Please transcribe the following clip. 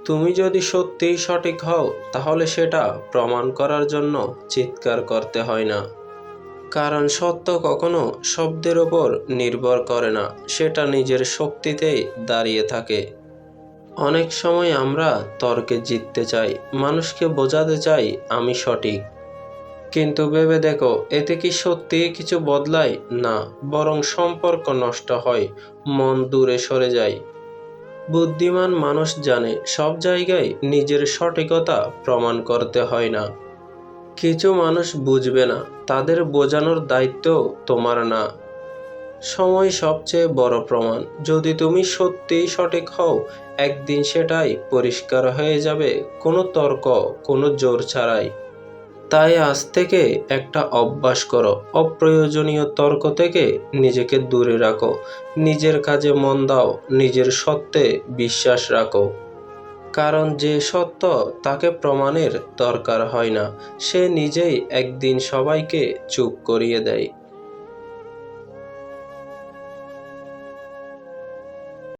তুমি যদি সত্যিই সঠিক হও তাহলে সেটা প্রমাণ করার জন্য চিৎকার করতে হয় না। কারণ সত্য কখনো শব্দের ওপর নির্ভর করে না, সেটা নিজের শক্তিতেই দাঁড়িয়ে থাকে। অনেক সময় আমরা তর্কে জিততে চাই, মানুষকে বোঝাতে চাই আমি সঠিক। কিন্তু ভেবে দেখো, এতে কি সত্যিই কিছু বদলায়? না, বরং সম্পর্ক নষ্ট হয়, মন দূরে সরে যায়। বুদ্ধিমান মানুষ জানে সব জায়গায় নিজের সঠিকতা প্রমাণ করতে হয় না। কিছু মানুষ বুঝবে না, তাদের বোঝানোর দায়িত্ব তোমার না। সময় সবচেয়ে বড় প্রমাণ। যদি তুমি সত্যিই সঠিক হও, একদিন সেটাই পরিষ্কার হয়ে যাবে, কোনো তর্ক, কোনো জোর ছাড়াই। তাই আজ থেকে একটা অভ্যাস করো, অপ্রয়োজনীয় তর্ক থেকে নিজেকে দূরে রাখো, নিজের কাজে মন দাও, নিজের সত্যে বিশ্বাস রাখো। কারণ যে সত্য তাকে প্রমাণের দরকার হয় না, সে নিজেই একদিন সবাইকে চুপ করিয়ে দেয়।